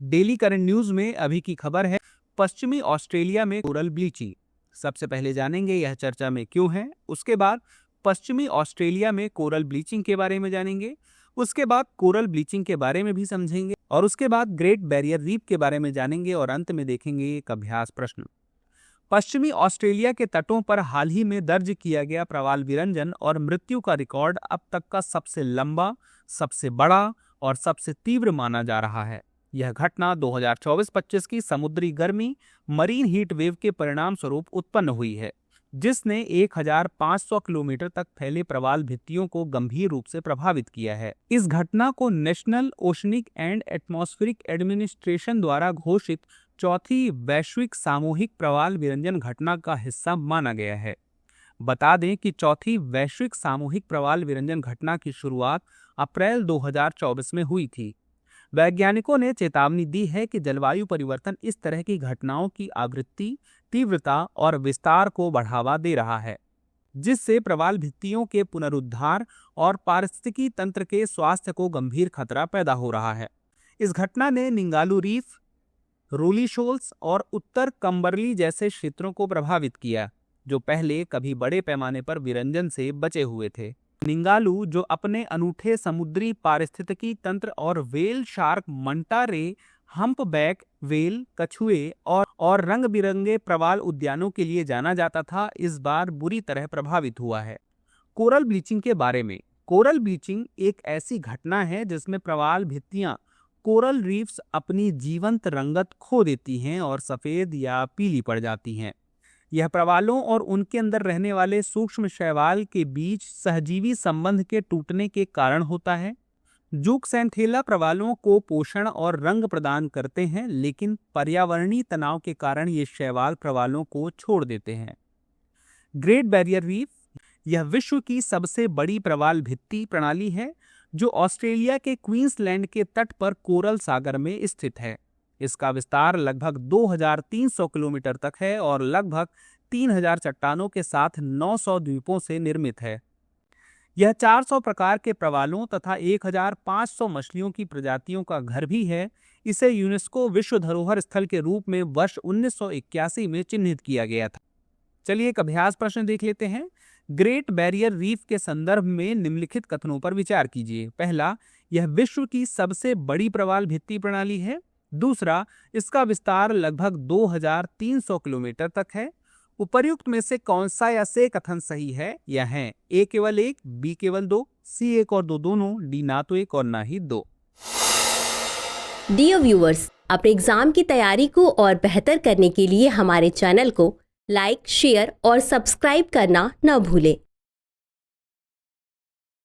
Daily current news में अभी की खबर है, पश्चिमी ऑस्ट्रेलिया में कोरल ब्लीचिंग। सबसे पहले जानेंगे यह चर्चा में क्यों है, उसके बाद पश्चिमी ऑस्ट्रेलिया में कोरल ब्लीचिंग के बारे में जानेंगे, उसके बाद कोरल ब्लीचिंग के बारे में भी समझेंगे और उसके बाद ग्रेट बैरियर रीफ के बारे में जानेंगे और अंत में देखेंगे एक अभ्यास प्रश्न। पश्चिमी ऑस्ट्रेलिया के तटों पर हाल ही में दर्ज किया गया प्रवाल विरंजन और मृत्यु का रिकॉर्ड अब तक का सबसे लंबा, सबसे बड़ा और सबसे तीव्र माना जा रहा है। यह घटना 2024-25 की समुद्री गर्मी मरीन हीट वेव के परिणाम स्वरूप उत्पन्न हुई है, जिसने 1500 किलोमीटर तक फैले प्रवाल भित्तियों को गंभीर रूप से प्रभावित किया है। इस घटना को national oceanic and atmospheric administration द्वारा घोषित चौथी वैश्विक सामूहिक प्रवाल विरंजन घटना का हिस्सा माना गया है। बता दें कि चौथी वैश्विक सामूहिक प्रवाल विरंजन घटना की शुरुआत अप्रैल 2024 में हुई थी। वैज्ञानिकों ने चेतावनी दी है कि जलवायु परिवर्तन इस तरह की घटनाओं की आवृत्ति, तीव्रता और विस्तार को बढ़ावा दे रहा है, जिससे प्रवाल भित्तियों के पुनरुद्धार और पारिस्थितिकी तंत्र के स्वास्थ्य को गंभीर खतरा पैदा हो रहा है। इस घटना ने निंगालू रीफ, रोली शोल्स और उत्तर कम्बरली जैसे क्षेत्रों को प्रभावित किया, जो पहले कभी बड़े पैमाने पर विरंजन से बचे हुए थे। निंगालू, जो अपने अनूठे समुद्री पारिस्थितिकी तंत्र और वेल शार्क, मंटा रे, हम्पबैक वेल, कछुए और रंग बिरंगे प्रवाल उद्यानों के लिए जाना जाता था, इस बार बुरी तरह प्रभावित हुआ है। कोरल ब्लीचिंग के बारे में। कोरल ब्लीचिंग एक ऐसी घटना है जिसमें प्रवाल भित्तियां, कोरल रीफ्स अपनी जीवंत रंगत खो देती हैं और सफेद या पीली पड़ जाती हैं। यह प्रवालों और उनके अंदर रहने वाले सूक्ष्म शैवाल के बीच सहजीवी संबंध के टूटने के कारण होता है। जूक्सैंथेला प्रवालों को पोषण और रंग प्रदान करते हैं, लेकिन पर्यावरणीय तनाव के कारण ये शैवाल प्रवालों को छोड़ देते हैं। ग्रेट बैरियर रीफ, यह विश्व की सबसे बड़ी प्रवाल भित्ति प्रणाली है, जो ऑस्ट्रेलिया के क्वींसलैंड के तट पर कोरल सागर में स्थित है। इसका विस्तार लगभग 2300 किलोमीटर तक है और लगभग 3000 चट्टानों के साथ 900 द्वीपों से निर्मित है। यह 400 प्रकार के प्रवालों तथा 1500 मछलियों की प्रजातियों का घर भी है। इसे यूनेस्को विश्व धरोहर स्थल के रूप में वर्ष 1981 में चिन्हित किया गया था। चलिए एक अभ्यास प्रश्न देख लेते हैं। ग्रेट बैरियर रीफ के संदर्भ में निम्नलिखित कथनों पर विचार कीजिए। पहला, यह विश्व की सबसे बड़ी प्रवाल भित्ति प्रणाली है। दूसरा, इसका विस्तार लगभग 2300 किलोमीटर तक है। उपर्युक्त में से कौन सा या से कथन सही है या है? ए केवल एक, बी केवल दो, सी एक और दो दोनों, डी ना तो एक और ना ही दो। डियर व्यूअर्स, अपने एग्जाम की तैयारी को और बेहतर करने के लिए हमारे चैनल को लाइक, शेयर और सब्सक्राइब करना न भूलें।